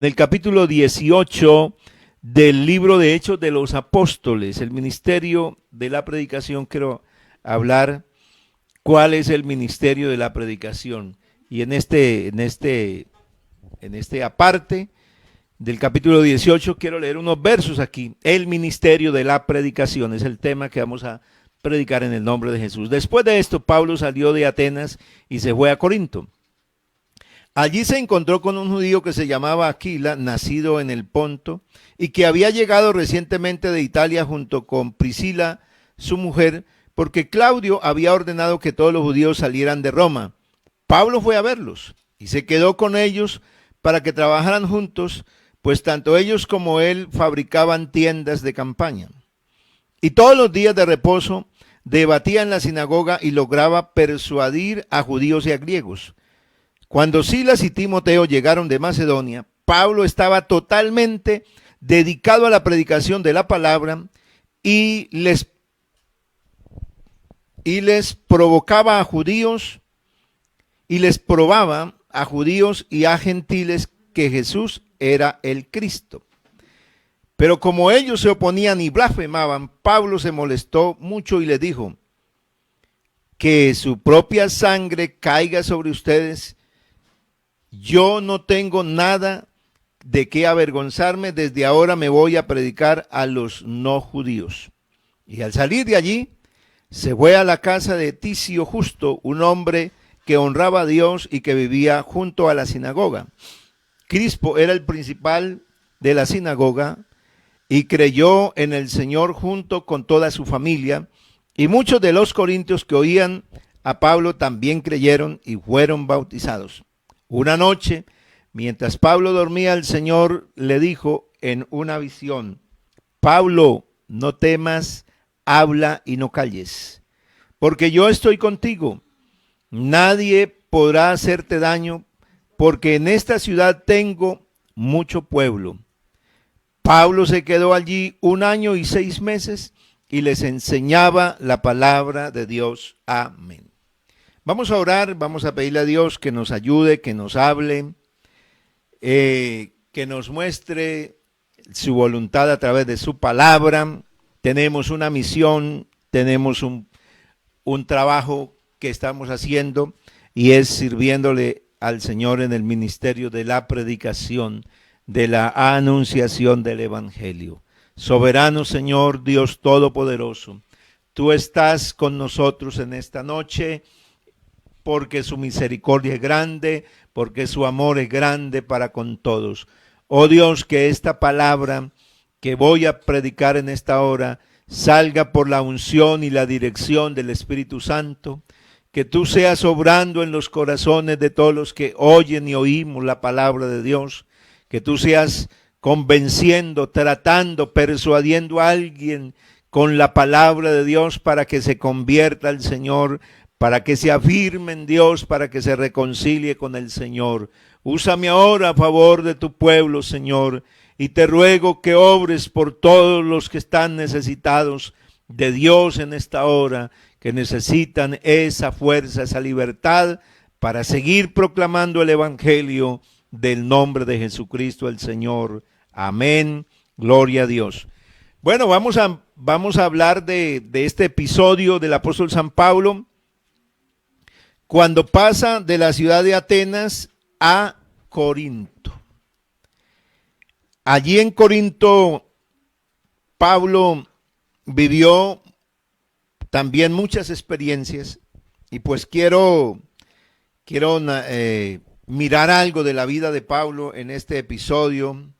el capítulo 18 del libro de Hechos de los Apóstoles, el ministerio de la predicación. Quiero hablar cuál es el ministerio de la predicación. Y en este aparte del capítulo 18 quiero leer unos versos aquí. El ministerio de la predicación es el tema que vamos a predicar en el nombre de Jesús. Después de esto, Pablo salió de Atenas y se fue a Corinto. Allí se encontró con un judío que se llamaba Aquila, nacido en el Ponto, y que había llegado recientemente de Italia junto con Priscila, su mujer, porque Claudio había ordenado que todos los judíos salieran de Roma. Pablo fue a verlos y se quedó con ellos para que trabajaran juntos, pues tanto ellos como él fabricaban tiendas de campaña. Y todos los días de reposo debatía en la sinagoga y lograba persuadir a judíos y a griegos. Cuando Silas y Timoteo llegaron de Macedonia, Pablo estaba totalmente dedicado a la predicación de la palabra y les provocaba a judíos y les probaba a judíos y a gentiles que Jesús era el Cristo. Pero como ellos se oponían y blasfemaban, Pablo se molestó mucho y les dijo: que su propia sangre caiga sobre ustedes. Yo no tengo nada de qué avergonzarme, desde ahora me voy a predicar a los no judíos. Y al salir de allí, se fue a la casa de Ticio Justo, un hombre que honraba a Dios y que vivía junto a la sinagoga. Crispo era el principal de la sinagoga y creyó en el Señor junto con toda su familia, y muchos de los corintios que oían a Pablo también creyeron y fueron bautizados. Una noche, mientras Pablo dormía, el Señor le dijo en una visión: Pablo, no temas, habla y no calles, porque yo estoy contigo. Nadie podrá hacerte daño, porque en esta ciudad tengo mucho pueblo. Pablo se quedó allí 1 año y 6 meses y les enseñaba la palabra de Dios. Amén. Vamos a orar, vamos a pedirle a Dios que nos ayude, que nos hable, que nos muestre su voluntad a través de su palabra. Tenemos una misión, tenemos un trabajo que estamos haciendo, y es sirviéndole al Señor en el ministerio de la predicación, de la anunciación del Evangelio. Soberano Señor, Dios Todopoderoso, tú estás con nosotros en esta noche, porque su misericordia es grande, porque su amor es grande para con todos. Oh Dios, que esta palabra que voy a predicar en esta hora salga por la unción y la dirección del Espíritu Santo, que tú seas obrando en los corazones de todos los que oyen y oímos la palabra de Dios, que tú seas convenciendo, tratando, persuadiendo a alguien con la palabra de Dios para que se convierta al Señor, para que se afirme en Dios, para que se reconcilie con el Señor. Úsame ahora a favor de tu pueblo, Señor, y te ruego que obres por todos los que están necesitados de Dios en esta hora, que necesitan esa fuerza, esa libertad para seguir proclamando el Evangelio del nombre de Jesucristo el Señor. Amén. Gloria a Dios. Bueno, vamos a hablar de este episodio del apóstol San Pablo, cuando pasa de la ciudad de Atenas a Corinto. Allí en Corinto, Pablo vivió también muchas experiencias, y pues quiero mirar algo de la vida de Pablo en este episodio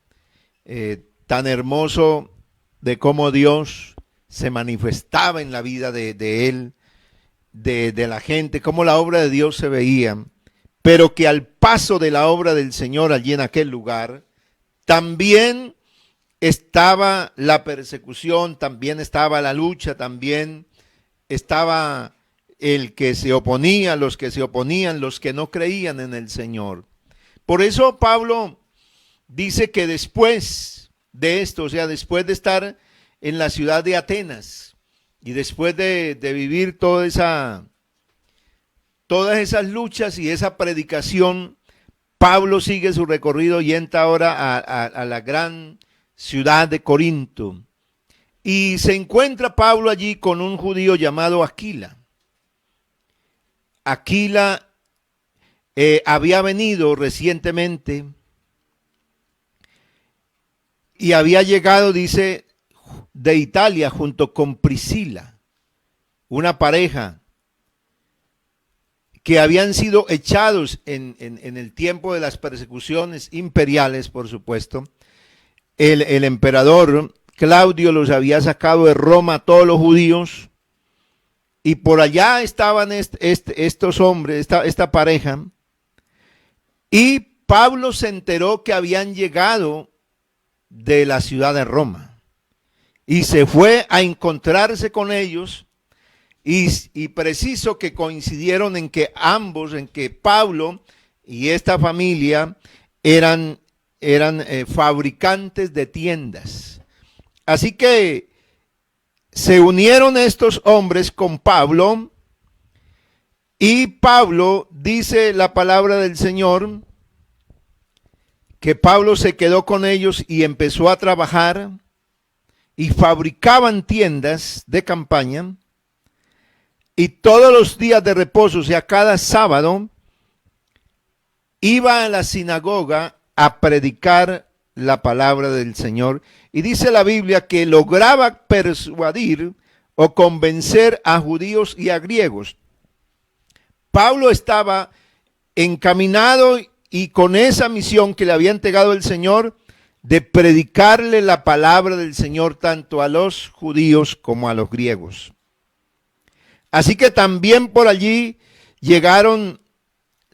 tan hermoso, de cómo Dios se manifestaba en la vida de él, de la gente, cómo la obra de Dios se veía, pero que al paso de la obra del Señor allí en aquel lugar, también estaba la persecución, también estaba la lucha, también estaba el que se oponía, los que se oponían, los que no creían en el Señor. Por eso Pablo dice que después de esto, o sea, después de estar en la ciudad de Atenas, y después de vivir todas esas luchas y esa predicación, Pablo sigue su recorrido y entra ahora a la gran ciudad de Corinto. Y se encuentra Pablo allí con un judío llamado Aquila. Aquila había venido recientemente y había llegado, dice, de Italia junto con Priscila, una pareja que habían sido echados en el tiempo de las persecuciones imperiales, por supuesto. El emperador Claudio los había sacado de Roma a todos los judíos, y por allá estaban estos hombres, esta pareja, y Pablo se enteró que habían llegado de la ciudad de Roma, y se fue a encontrarse con ellos. Y preciso que coincidieron en que ambos, en que Pablo y esta familia eran fabricantes de tiendas. Así que se unieron estos hombres con Pablo, y Pablo, dice la palabra del Señor, que Pablo se quedó con ellos y empezó a trabajar, y fabricaban tiendas de campaña. Y todos los días de reposo, o sea, cada sábado, iba a la sinagoga a predicar la palabra del Señor. Y dice la Biblia que lograba persuadir o convencer a judíos y a griegos. Pablo estaba encaminado y con esa misión que le había entregado el Señor de predicarle la palabra del Señor tanto a los judíos como a los griegos. Así que también por allí llegaron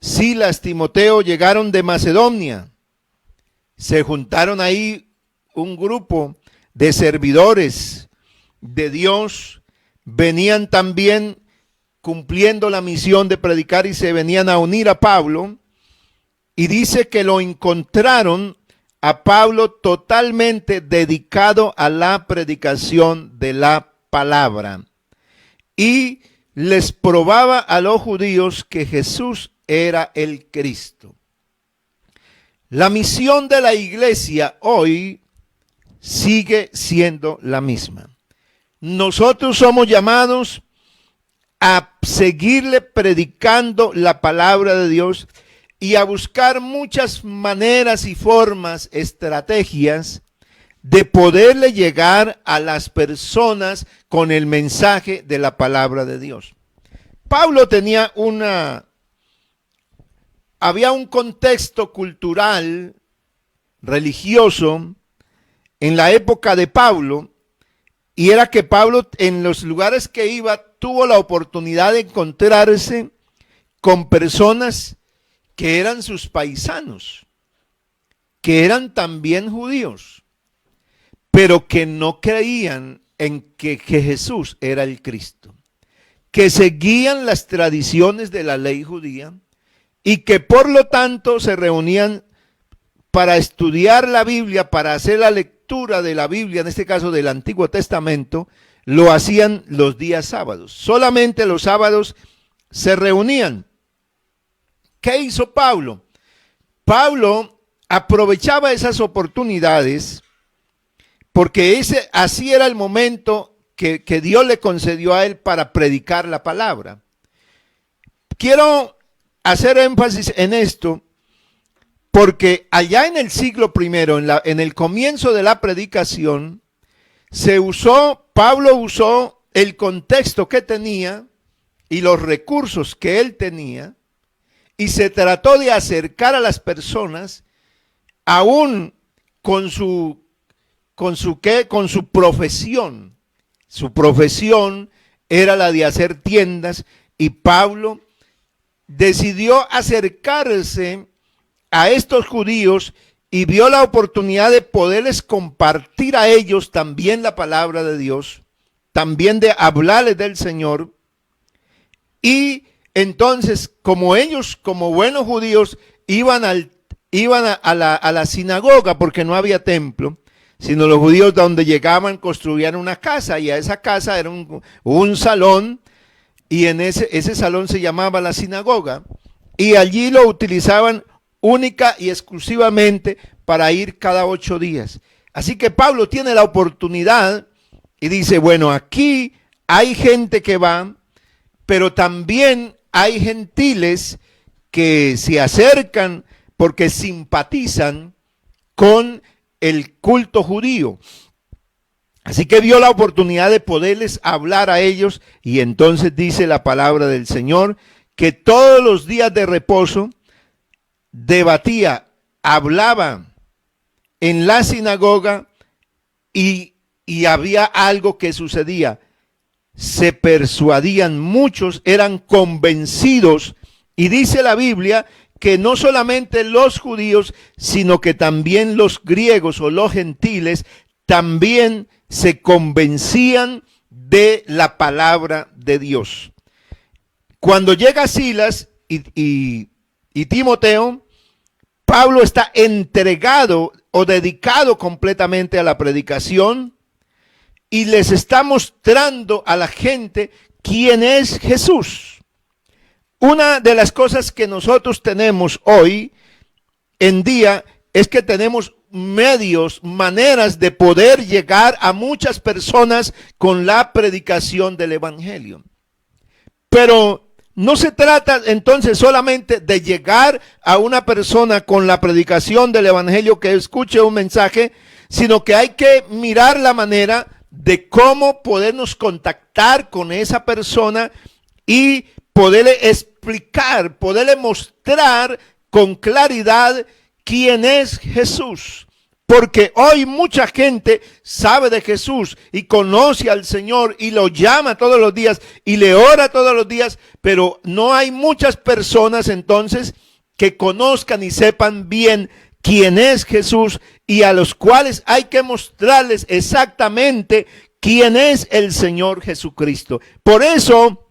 Silas, Timoteo, llegaron de Macedonia. Se juntaron ahí un grupo de servidores de Dios. Venían también cumpliendo la misión de predicar y se venían a unir a Pablo. Y dice que lo encontraron a Pablo totalmente dedicado a la predicación de la palabra. Y les probaba a los judíos que Jesús era el Cristo. La misión de la iglesia hoy sigue siendo la misma. Nosotros somos llamados a seguirle predicando la palabra de Dios y a buscar muchas maneras y formas, estrategias de poderle llegar a las personas con el mensaje de la palabra de Dios. Pablo tenía había un contexto cultural, religioso, en la época de Pablo, y era que Pablo en los lugares que iba tuvo la oportunidad de encontrarse con personas que eran sus paisanos, que eran también judíos, pero que no creían en que Jesús era el Cristo, que seguían las tradiciones de la ley judía y que por lo tanto se reunían para estudiar la Biblia, para hacer la lectura de la Biblia, en este caso del Antiguo Testamento, lo hacían los días sábados. Solamente los sábados se reunían. ¿Qué hizo Pablo? Pablo aprovechaba esas oportunidades porque así era el momento que Dios le concedió a él para predicar la palabra. Quiero hacer énfasis en esto porque allá en el siglo primero, en el comienzo de la predicación, Pablo usó el contexto que tenía y los recursos que él tenía y se trató de acercar a las personas aún con su profesión. Su profesión era la de hacer tiendas y Pablo decidió acercarse a estos judíos y vio la oportunidad de poderles compartir a ellos también la palabra de Dios, también de hablarles del Señor. Y entonces, como ellos, como buenos judíos, iban a la sinagoga porque no había templo, sino los judíos donde llegaban construían una casa y a esa casa era un salón y en ese salón se llamaba la sinagoga y allí lo utilizaban única y exclusivamente para ir cada 8 días. Así que Pablo tiene la oportunidad y dice, bueno, aquí hay gente que va, pero también hay gentiles que se acercan porque simpatizan con el culto judío. Así que vio la oportunidad de poderles hablar a ellos, y entonces dice la palabra del Señor que todos los días de reposo debatía, hablaba en la sinagoga y había algo que sucedía. Se persuadían muchos, eran convencidos, y dice la Biblia que no solamente los judíos, sino que también los griegos o los gentiles también se convencían de la palabra de Dios. Cuando llega Silas y Timoteo, Pablo está entregado o dedicado completamente a la predicación y les está mostrando a la gente quién es Jesús. Una de las cosas que nosotros tenemos hoy en día es que tenemos medios, maneras de poder llegar a muchas personas con la predicación del evangelio. Pero no se trata entonces solamente de llegar a una persona con la predicación del evangelio que escuche un mensaje, sino que hay que mirar la manera de cómo podernos contactar con esa persona y poderle explicar, poderle mostrar con claridad quién es Jesús. Porque hoy mucha gente sabe de Jesús y conoce al Señor y lo llama todos los días y le ora todos los días, pero no hay muchas personas entonces que conozcan y sepan bien quién es Jesús, y a los cuales hay que mostrarles exactamente quién es el Señor Jesucristo. Por eso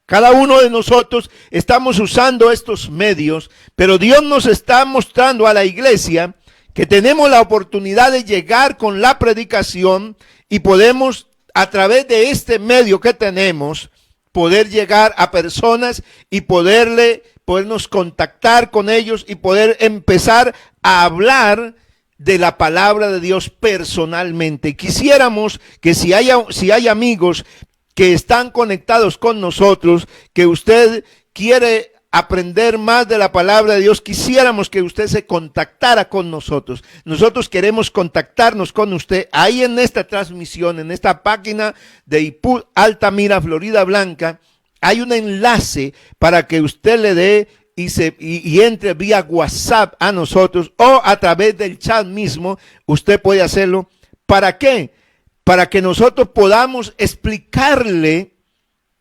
cada uno de nosotros estamos usando estos medios, pero Dios nos está mostrando a la iglesia que tenemos la oportunidad de llegar con la predicación y podemos, a través de este medio que tenemos, poder llegar a personas y podernos contactar con ellos y poder empezar a hablar de la palabra de Dios personalmente. Quisiéramos que si hay amigos que están conectados con nosotros, que usted quiere aprender más de la palabra de Dios, quisiéramos que usted se contactara con nosotros. Nosotros queremos contactarnos con usted ahí en esta transmisión, en esta página de IPU Altamira, Florida Blanca. Hay un enlace para que usted le dé y entre vía WhatsApp a nosotros, o a través del chat mismo. Usted puede hacerlo. ¿Para qué? Para que nosotros podamos explicarle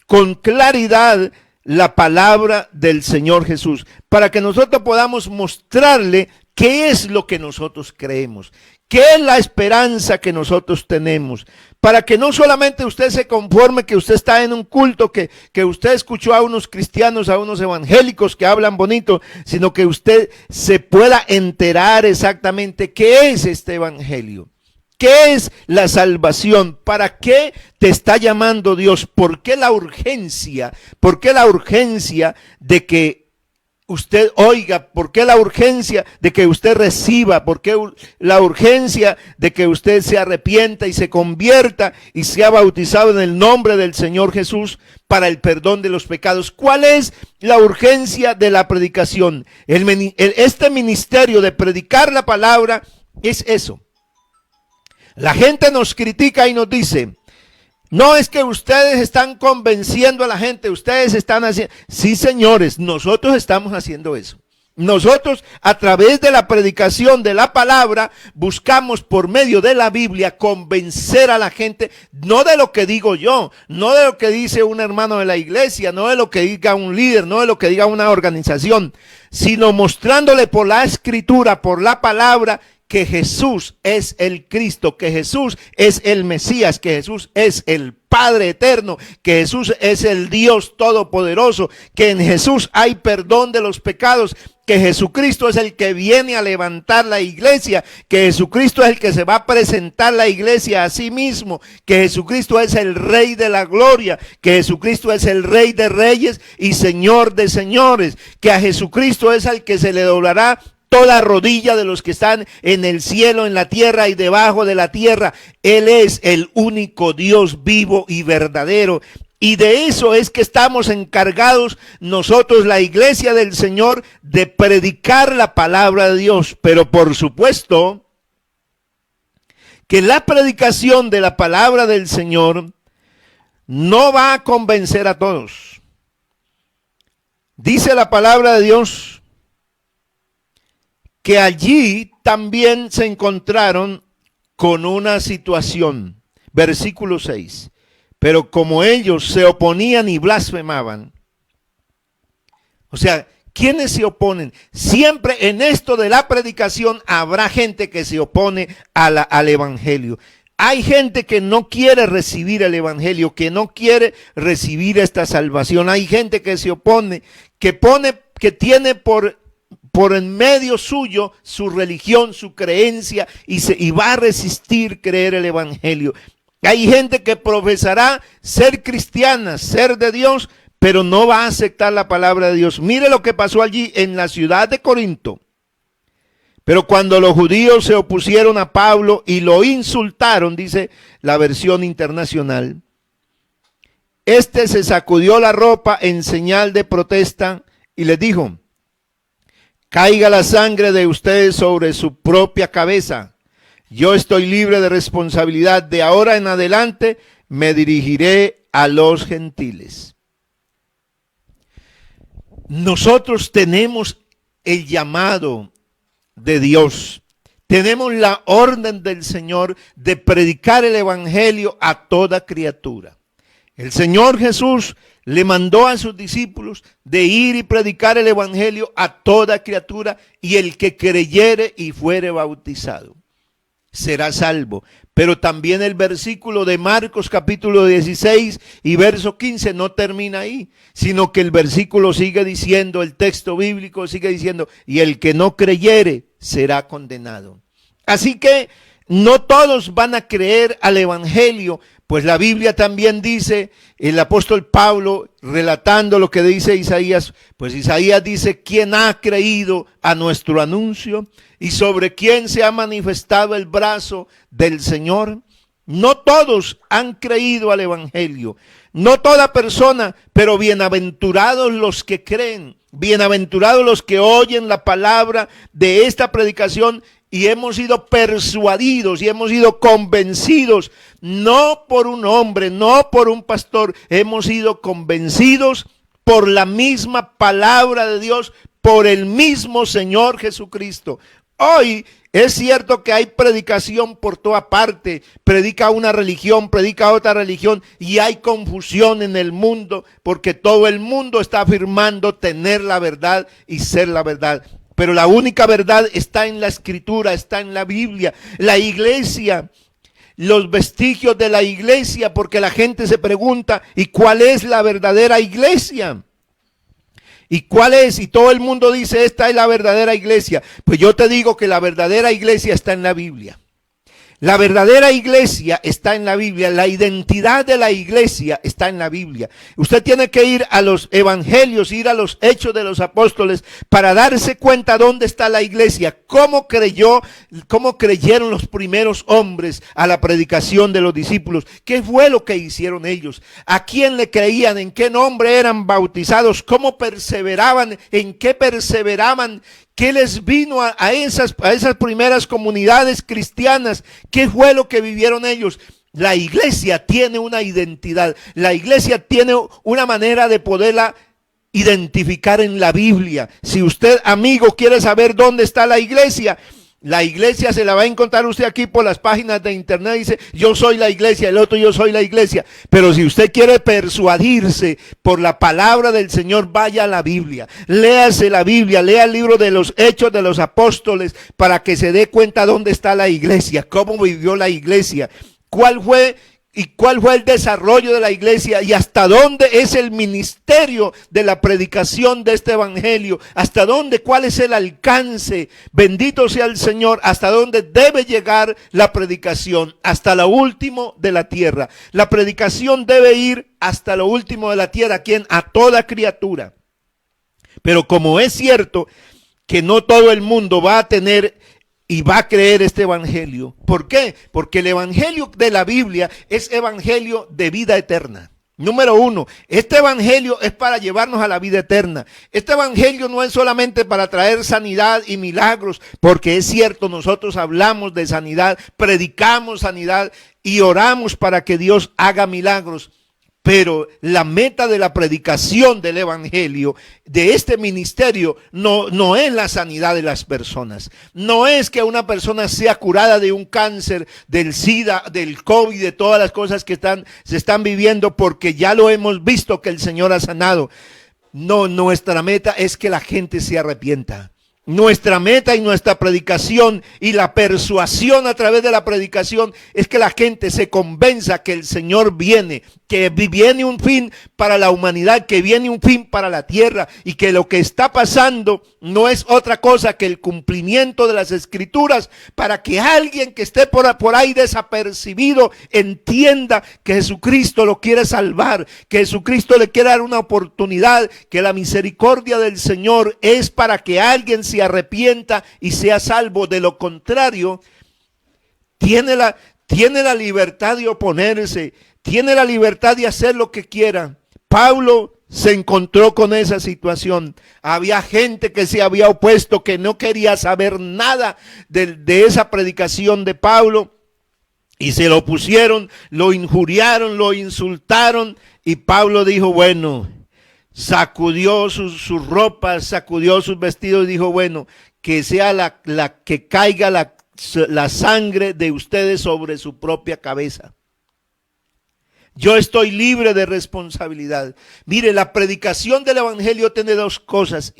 con claridad la palabra del Señor Jesús, para que nosotros podamos mostrarle qué es lo que nosotros creemos, qué es la esperanza que nosotros tenemos, para que no solamente usted se conforme que usted está en un culto, que usted escuchó a unos cristianos, a unos evangélicos que hablan bonito, sino que usted se pueda enterar exactamente qué es este evangelio. ¿Qué es la salvación? ¿Para qué te está llamando Dios? ¿Por qué la urgencia? ¿Por qué la urgencia de que usted oiga? ¿Por qué la urgencia de que usted reciba? ¿Por qué la urgencia de que usted se arrepienta y se convierta y sea bautizado en el nombre del Señor Jesús para el perdón de los pecados? ¿Cuál es la urgencia de la predicación? Este ministerio de predicar la palabra es eso. La gente nos critica y nos dice, no, es que ustedes están convenciendo a la gente, ustedes están haciendo. Sí, señores, nosotros estamos haciendo eso. Nosotros, a través de la predicación de la palabra, buscamos por medio de la Biblia convencer a la gente, no de lo que digo yo, no de lo que dice un hermano de la iglesia, no de lo que diga un líder, no de lo que diga una organización, sino mostrándole por la escritura, por la palabra, que Jesús es el Cristo, que Jesús es el Mesías, que Jesús es el Padre eterno, que Jesús es el Dios todopoderoso, que en Jesús hay perdón de los pecados, que Jesucristo es el que viene a levantar la iglesia, que Jesucristo es el que se va a presentar la iglesia a sí mismo, que Jesucristo es el Rey de la gloria, que Jesucristo es el Rey de reyes y Señor de señores, que a Jesucristo es al que se le doblará toda rodilla de los que están en el cielo, en la tierra y debajo de la tierra. Él es el único Dios vivo y verdadero. Y de eso es que estamos encargados nosotros, la iglesia del Señor, de predicar la palabra de Dios. Pero por supuesto que la predicación de la palabra del Señor no va a convencer a todos. Dice la palabra de Dios que allí también se encontraron con una situación. Versículo 6. Pero como ellos se oponían y blasfemaban. O sea, ¿quiénes se oponen? Siempre en esto de la predicación habrá gente que se opone al evangelio. Hay gente que no quiere recibir el evangelio, que no quiere recibir esta salvación. Hay gente que se opone, que tiene por en medio suyo su religión, su creencia, y va a resistir creer el evangelio. Hay gente que profesará ser cristiana, ser de Dios, pero no va a aceptar la palabra de Dios. Mire lo que pasó allí en la ciudad de Corinto. Pero cuando los judíos se opusieron a Pablo y lo insultaron, dice la versión internacional, este se sacudió la ropa en señal de protesta y les dijo: caiga la sangre de ustedes sobre su propia cabeza. Yo estoy libre de responsabilidad. De ahora en adelante me dirigiré a los gentiles. Nosotros tenemos el llamado de Dios. Tenemos la orden del Señor de predicar el evangelio a toda criatura. El Señor Jesús le mandó a sus discípulos de ir y predicar el evangelio a toda criatura, y el que creyere y fuere bautizado será salvo. Pero también el versículo de Marcos capítulo 16 y verso 15 no termina ahí, sino que el versículo sigue diciendo, el texto bíblico sigue diciendo, y el que no creyere será condenado. Así que no todos van a creer al evangelio, pues la Biblia también dice, el apóstol Pablo relatando lo que dice Isaías, pues Isaías dice: ¿quién ha creído a nuestro anuncio? ¿Y sobre quién se ha manifestado el brazo del Señor? No todos han creído al evangelio, no toda persona, pero bienaventurados los que creen, bienaventurados los que oyen la palabra de esta predicación y hemos sido persuadidos y hemos sido convencidos, no por un hombre, no por un pastor, hemos sido convencidos por la misma palabra de Dios, por el mismo Señor Jesucristo. Hoy es cierto que hay predicación por toda parte, predica una religión, predica otra religión, y hay confusión en el mundo porque todo el mundo está afirmando tener la verdad y ser la verdad. Pero la única verdad está en la Escritura, está en la Biblia. La iglesia, los vestigios de la iglesia, porque la gente se pregunta: ¿y cuál es la verdadera iglesia? ¿Y cuál es? Y todo el mundo dice: esta es la verdadera iglesia. Pues yo te digo que la verdadera iglesia está en la Biblia. La verdadera iglesia está en la Biblia. La identidad de la iglesia está en la Biblia. Usted tiene que ir a los evangelios, ir a los hechos de los apóstoles para darse cuenta dónde está la iglesia. Cómo creyeron los primeros hombres a la predicación de los discípulos. ¿Qué fue lo que hicieron ellos? ¿A quién le creían? ¿En qué nombre eran bautizados? ¿Cómo perseveraban? ¿En qué perseveraban? ¿Qué les vino a esas primeras comunidades cristianas? ¿Qué fue lo que vivieron ellos? La iglesia tiene una identidad. La iglesia tiene una manera de poderla identificar en la Biblia. Si usted, amigo, quiere saber dónde está la iglesia se la va a encontrar usted aquí por las páginas de internet. Dice: yo soy la iglesia, el otro: yo soy la iglesia. Pero si usted quiere persuadirse por la palabra del Señor, vaya a la Biblia, léase la Biblia, lea el libro de los Hechos de los Apóstoles para que se dé cuenta dónde está la iglesia, cómo vivió la iglesia, cuál fue ¿Y cuál fue el desarrollo de la iglesia? ¿Y hasta dónde es el ministerio de la predicación de este evangelio? ¿Hasta dónde? ¿Cuál es el alcance? Bendito sea el Señor. ¿Hasta dónde debe llegar la predicación? Hasta lo último de la tierra. La predicación debe ir hasta lo último de la tierra. ¿A quién? A toda criatura. Pero como es cierto que no todo el mundo va a tener y va a creer este evangelio. ¿Por qué? Porque el evangelio de la Biblia es evangelio de vida eterna. Número uno, este evangelio es para llevarnos a la vida eterna. Este evangelio no es solamente para traer sanidad y milagros, porque es cierto, nosotros hablamos de sanidad, predicamos sanidad y oramos para que Dios haga milagros. Pero la meta de la predicación del evangelio, de este ministerio, no es la sanidad de las personas. No es que una persona sea curada de un cáncer, del SIDA, del COVID, de todas las cosas que se están viviendo, porque ya lo hemos visto que el Señor ha sanado. No, nuestra meta es que la gente se arrepienta. Nuestra meta y nuestra predicación y la persuasión a través de la predicación es que la gente se convenza que el Señor viene, que viene un fin para la humanidad, que viene un fin para la tierra y que lo que está pasando no es otra cosa que el cumplimiento de las Escrituras para que alguien que esté por ahí desapercibido entienda que Jesucristo lo quiere salvar, que Jesucristo le quiere dar una oportunidad, que la misericordia del Señor es para que alguien se arrepienta y sea salvo. De lo contrario, tiene la libertad de oponerse, tiene la libertad de hacer lo que quiera. Pablo se encontró con esa situación. Había gente que se había opuesto, que no quería saber nada de esa predicación de Pablo, y se lo pusieron, lo injuriaron, lo insultaron, y Pablo dijo, bueno, sacudió sus ropas, sacudió sus vestidos y dijo, bueno, que sea que caiga la sangre de ustedes sobre su propia cabeza. Yo estoy libre de responsabilidad. Mire, la predicación del evangelio tiene dos cosas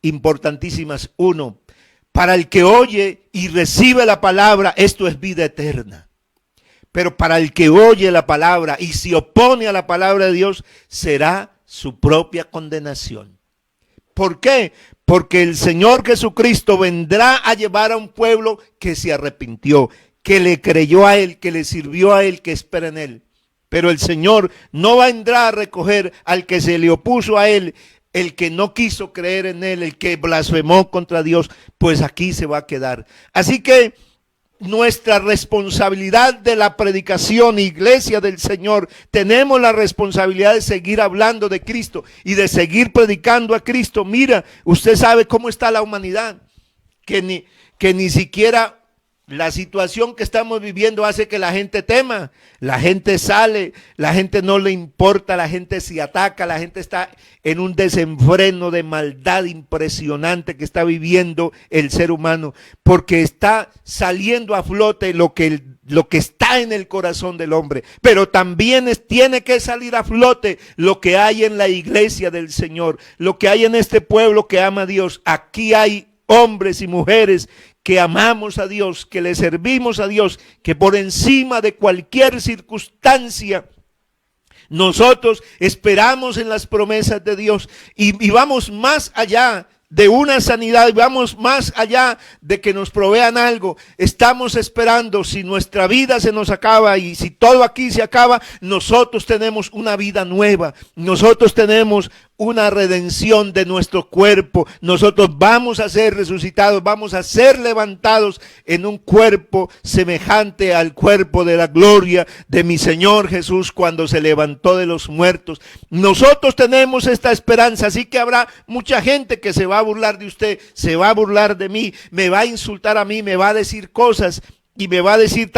importantísimas. Uno, para el que oye y recibe la palabra, esto es vida eterna. Pero para el que oye la palabra y se opone a la palabra de Dios, será su propia condenación. ¿Por qué? Porque el Señor Jesucristo vendrá a llevar a un pueblo que se arrepintió, que le creyó a Él, que le sirvió a Él, que espera en Él. Pero el Señor no vendrá a recoger al que se le opuso a Él, el que no quiso creer en Él, el que blasfemó contra Dios, pues aquí se va a quedar. Así que nuestra responsabilidad de la predicación, iglesia del Señor, tenemos la responsabilidad de seguir hablando de Cristo y de seguir predicando a Cristo. Mira, usted sabe cómo está la humanidad, que ni siquiera la situación que estamos viviendo hace que la gente tema, la gente sale, la gente no le importa, la gente se ataca, la gente está en un desenfreno de maldad impresionante que está viviendo el ser humano, porque está saliendo a flote lo que está en el corazón del hombre, pero también tiene que salir a flote lo que hay en la iglesia del Señor, lo que hay en este pueblo que ama a Dios. Aquí hay hombres y mujeres que amamos a Dios, que le servimos a Dios, que por encima de cualquier circunstancia nosotros esperamos en las promesas de Dios y vamos más allá de una sanidad, vamos más allá de que nos provean algo. Estamos esperando, si nuestra vida se nos acaba y si todo aquí se acaba, nosotros tenemos una vida nueva, nosotros tenemos una redención de nuestro cuerpo, nosotros vamos a ser resucitados, vamos a ser levantados en un cuerpo semejante al cuerpo de la gloria de mi Señor Jesús cuando se levantó de los muertos. Nosotros tenemos esta esperanza, así que habrá mucha gente que se va a burlar de usted, se va a burlar de mí, me va a insultar a mí, me va a decir cosas y me va a decir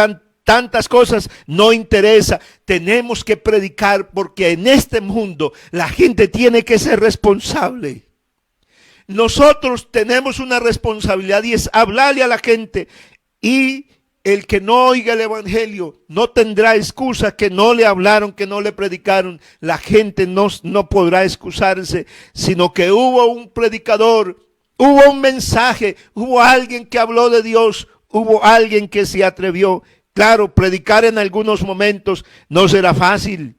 tantas cosas, no interesa. Tenemos que predicar porque en este mundo la gente tiene que ser responsable. Nosotros tenemos una responsabilidad y es hablarle a la gente, y el que no oiga el evangelio no tendrá excusa, que no le hablaron, que no le predicaron. La gente no podrá excusarse, sino que hubo un predicador, hubo un mensaje, hubo alguien que habló de Dios, hubo alguien que se atrevió. Claro, predicar en algunos momentos no será fácil.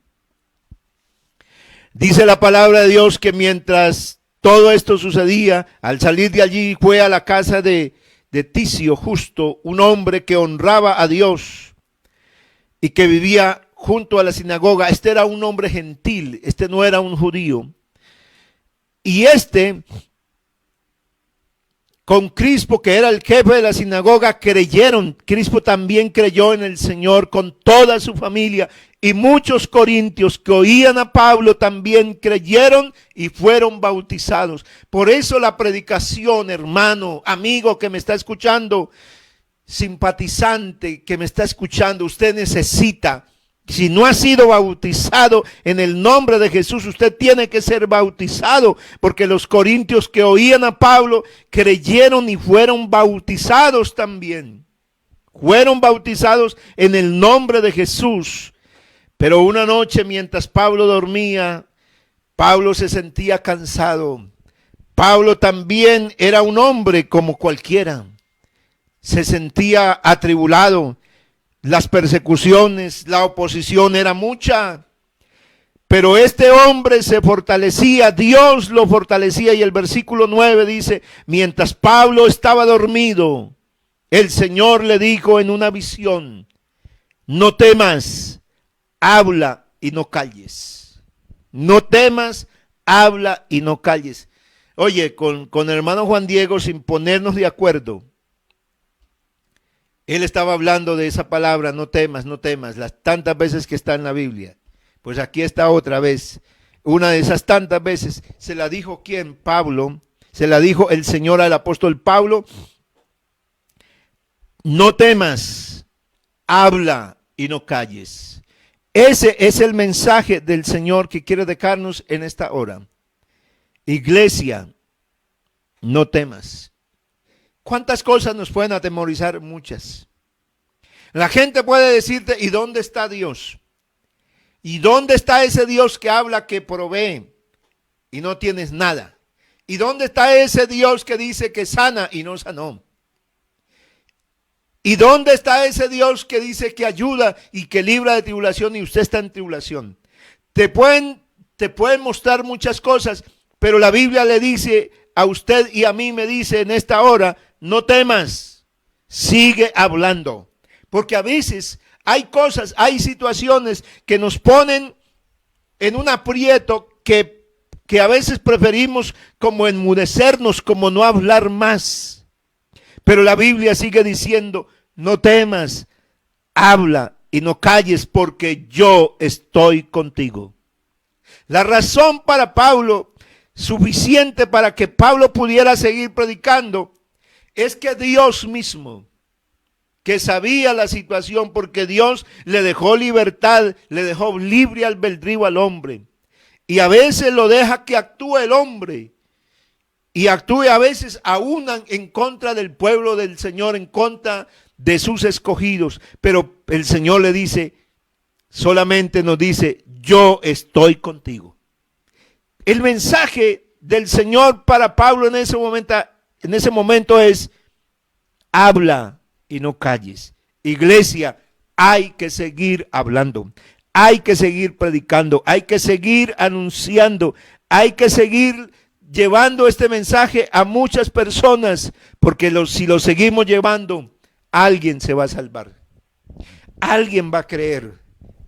Dice la palabra de Dios que mientras todo esto sucedía, al salir de allí fue a la casa de Ticio Justo, un hombre que honraba a Dios y que vivía junto a la sinagoga. Este era un hombre gentil, este no era un judío. Y con Crispo, que era el jefe de la sinagoga, creyeron. Crispo también creyó en el Señor con toda su familia. Y muchos corintios que oían a Pablo también creyeron y fueron bautizados. Por eso la predicación, hermano, amigo que me está escuchando, simpatizante que me está escuchando, usted necesita. Si no ha sido bautizado en el nombre de Jesús, usted tiene que ser bautizado, porque los corintios que oían a Pablo creyeron y fueron bautizados también. Fueron bautizados en el nombre de Jesús. Pero una noche mientras Pablo dormía, Pablo se sentía cansado. Pablo también era un hombre como cualquiera. Se sentía atribulado. Las persecuciones, la oposición era mucha, pero este hombre se fortalecía, Dios lo fortalecía. Y el versículo 9 dice, mientras Pablo estaba dormido, el Señor le dijo en una visión, no temas, habla y no calles. No temas, habla y no calles. Oye, con el hermano Juan Diego, sin ponernos de acuerdo, él estaba hablando de esa palabra, no temas, no temas, las tantas veces que está en la Biblia. Pues aquí está otra vez. Una de esas tantas veces. ¿Se la dijo quién? Pablo. Se la dijo el Señor al apóstol Pablo. No temas, habla y no calles. Ese es el mensaje del Señor que quiere dejarnos en esta hora. Iglesia, no temas. ¿Cuántas cosas nos pueden atemorizar? Muchas. La gente puede decirte, ¿y dónde está Dios? ¿Y dónde está ese Dios que habla, que provee y no tienes nada? ¿Y dónde está ese Dios que dice que sana y no sanó? ¿Y dónde está ese Dios que dice que ayuda y que libra de tribulación y usted está en tribulación? Te pueden mostrar muchas cosas, pero la Biblia le dice a usted y a mí, me dice en esta hora, no temas, sigue hablando. Porque a veces hay cosas, hay situaciones que nos ponen en un aprieto que a veces preferimos como enmudecernos, como no hablar más. Pero la Biblia sigue diciendo, no temas, habla y no calles, porque yo estoy contigo. La razón para Pablo, suficiente para que Pablo pudiera seguir predicando, es que Dios mismo, que sabía la situación, porque Dios le dejó libertad, le dejó libre albedrío al hombre, y a veces lo deja que actúe el hombre, y actúe a veces aún en contra del pueblo del Señor, en contra de sus escogidos, pero el Señor le dice, solamente nos dice, yo estoy contigo. El mensaje del Señor para Pablo en ese momento es, habla y no calles. Iglesia, hay que seguir hablando, hay que seguir predicando, hay que seguir anunciando, hay que seguir llevando este mensaje a muchas personas, porque si lo seguimos llevando, alguien se va a salvar, alguien va a creer.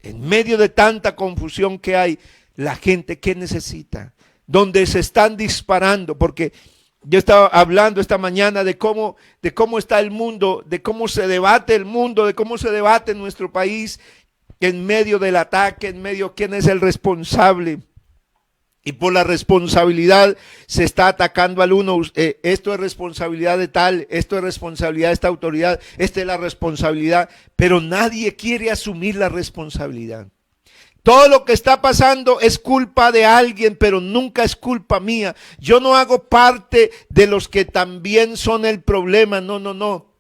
En medio de tanta confusión que hay, la gente que necesita, donde se están disparando, porque yo estaba hablando esta mañana de cómo está el mundo, de cómo se debate el mundo, de cómo se debate en nuestro país, en medio del ataque, en medio quién es el responsable. Y por la responsabilidad se está atacando al uno. Esto es responsabilidad de tal, esto es responsabilidad de esta autoridad, esta es la responsabilidad. Pero nadie quiere asumir la responsabilidad. Todo lo que está pasando es culpa de alguien, pero nunca es culpa mía. Yo no hago parte de los que también son el problema. No.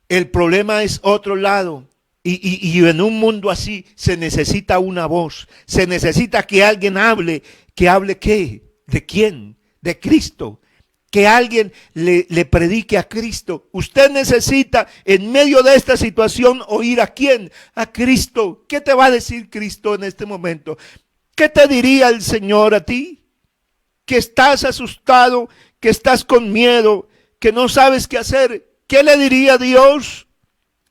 El problema es otro lado. Y en un mundo así se necesita una voz. Se necesita que alguien hable. ¿Que hable qué? ¿De quién? De Cristo. que alguien le predique a Cristo. Usted necesita en medio de esta situación oír a quién, a Cristo. ¿Qué te va a decir Cristo en este momento? ¿Qué te diría el Señor a ti? Que estás asustado, que estás con miedo, que no sabes qué hacer. ¿Qué le diría Dios?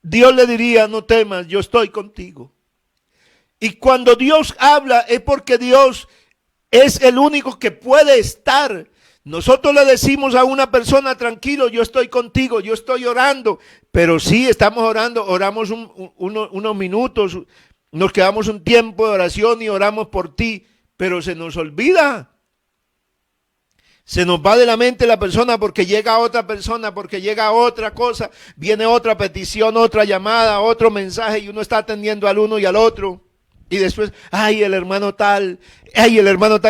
Dios le diría, no temas, yo estoy contigo. Y cuando Dios habla es porque Dios es el único que puede estar. Nosotros le decimos a una persona, tranquilo, yo estoy contigo, yo estoy orando. Pero sí, estamos orando, oramos unos minutos, nos quedamos un tiempo de oración y oramos por ti. Pero se nos olvida. Se nos va de la mente la persona porque llega otra persona, porque llega otra cosa, viene otra petición, otra llamada, otro mensaje y uno está atendiendo al uno y al otro. Y después, ay, el hermano tal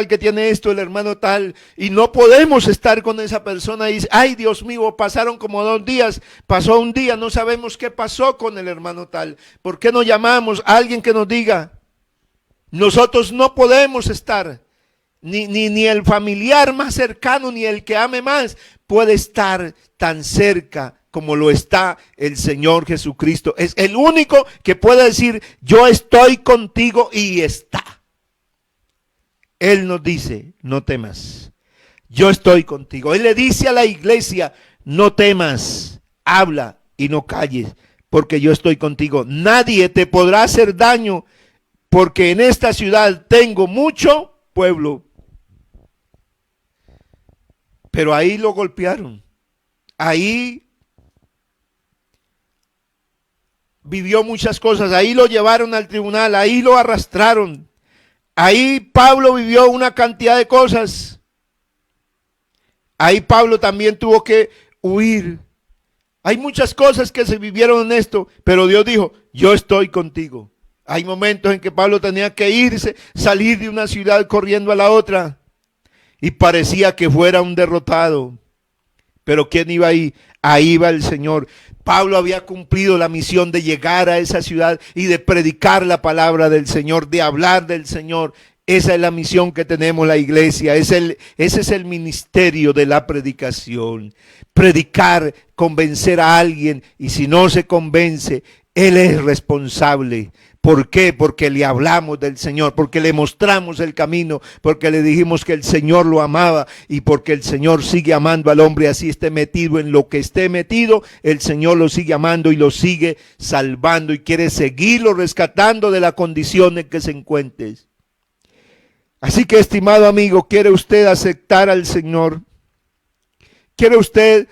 que tiene esto, el hermano tal. Y no podemos estar con esa persona y dice, ay, Dios mío, pasaron como 2 días, pasó un día, no sabemos qué pasó con el hermano tal. ¿Por qué no llamamos a alguien que nos diga? Nosotros no podemos estar, ni el familiar más cercano, ni el que ame más, puede estar tan cerca como lo está el Señor Jesucristo. Es el único que puede decir, yo estoy contigo y está. Él nos dice, no temas, yo estoy contigo. Él le dice a la iglesia, no temas, habla y no calles, porque yo estoy contigo. Nadie te podrá hacer daño, porque en esta ciudad tengo mucho pueblo. Pero ahí lo golpearon, ahí vivió muchas cosas, ahí lo llevaron al tribunal, ahí lo arrastraron, ahí Pablo vivió una cantidad de cosas, ahí Pablo también tuvo que huir. Hay muchas cosas que se vivieron en esto, pero Dios dijo, yo estoy contigo. Hay momentos en que Pablo tenía que irse, salir de una ciudad corriendo a la otra, y parecía que fuera un derrotado. Pero ¿quién iba ahí? Ahí va el Señor. Pablo había cumplido la misión de llegar a esa ciudad y de predicar la palabra del Señor, de hablar del Señor. Esa es la misión que tenemos la iglesia. Ese es el ministerio de la predicación. Predicar, convencer a alguien, y si no se convence, él es responsable. ¿Por qué? Porque le hablamos del Señor, porque le mostramos el camino, porque le dijimos que el Señor lo amaba y porque el Señor sigue amando al hombre, así esté metido en lo que esté metido, el Señor lo sigue amando y lo sigue salvando y quiere seguirlo rescatando de la condición en que se encuentre. Así que, estimado amigo, ¿quiere usted aceptar al Señor? ¿Quiere usted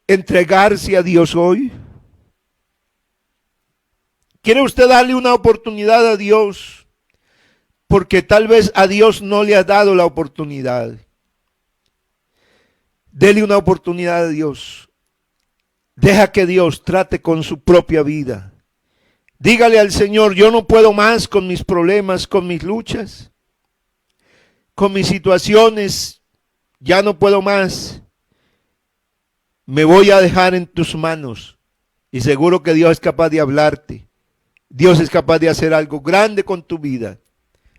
entregarse a Dios hoy? ¿Quiere usted darle una oportunidad a Dios? Porque tal vez a Dios no le ha dado la oportunidad. Dele una oportunidad a Dios. Deja que Dios trate con su propia vida. Dígale al Señor, yo no puedo más con mis problemas, con mis luchas, con mis situaciones, ya no puedo más. Me voy a dejar en tus manos. Y seguro que Dios es capaz de hablarte. Dios es capaz de hacer algo grande con tu vida.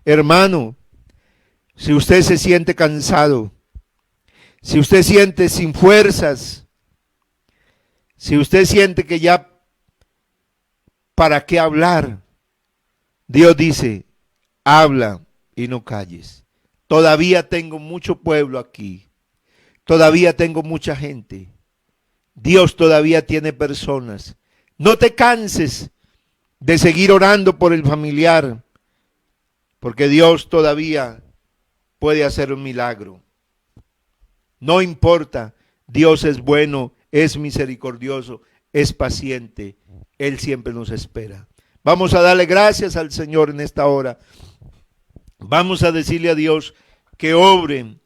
Hermano, si usted se siente cansado, si usted siente sin fuerzas, si usted siente que ya para qué hablar, Dios dice, habla y no calles. Todavía tengo mucho pueblo aquí, todavía tengo mucha gente. Dios todavía tiene personas. No te canses de seguir orando por el familiar, porque Dios todavía puede hacer un milagro. No importa, Dios es bueno, es misericordioso, es paciente, Él siempre nos espera. Vamos a darle gracias al Señor en esta hora. Vamos a decirle a Dios que obren,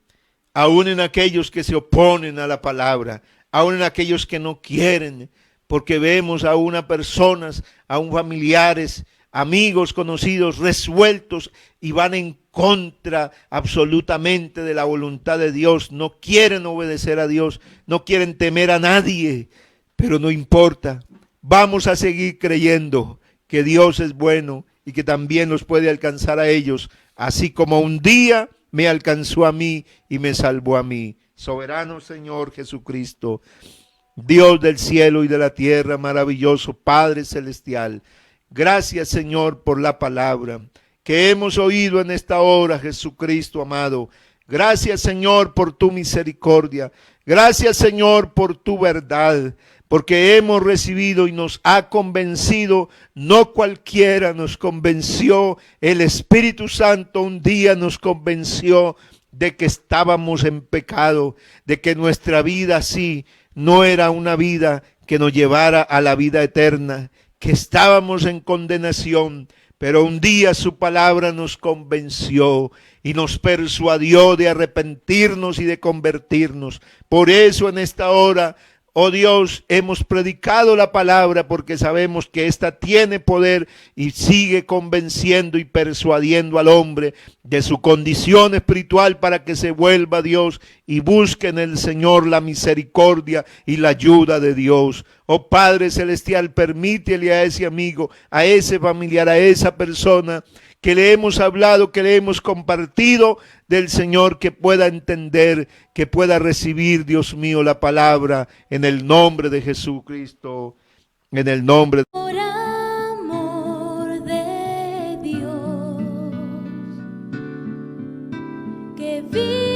aún en aquellos que se oponen a la palabra, aún en aquellos que no quieren, porque vemos a una personas, aún familiares, amigos, conocidos, resueltos y van en contra absolutamente de la voluntad de Dios. No quieren obedecer a Dios, no quieren temer a nadie, pero no importa. Vamos a seguir creyendo que Dios es bueno y que también los puede alcanzar a ellos, así como un día me alcanzó a mí y me salvó a mí. Soberano Señor Jesucristo, Dios del cielo y de la tierra, maravilloso Padre celestial, gracias Señor por la palabra que hemos oído en esta hora, Jesucristo amado. Gracias Señor por tu misericordia, gracias Señor por tu verdad, porque hemos recibido y nos ha convencido, no cualquiera nos convenció, el Espíritu Santo un día nos convenció de que estábamos en pecado, de que nuestra vida sí no era una vida que nos llevara a la vida eterna, que estábamos en condenación, pero un día su palabra nos convenció y nos persuadió de arrepentirnos y de convertirnos. Por eso en esta hora, oh Dios, hemos predicado la palabra porque sabemos que ésta tiene poder y sigue convenciendo y persuadiendo al hombre de su condición espiritual para que se vuelva a Dios y busque en el Señor la misericordia y la ayuda de Dios. Oh Padre Celestial, permítele a ese amigo, a ese familiar, a esa persona que le hemos hablado, que le hemos compartido del Señor, que pueda entender, que pueda recibir, Dios mío, la palabra en el nombre de Jesucristo, en el nombre de... Por amor de Dios, que vive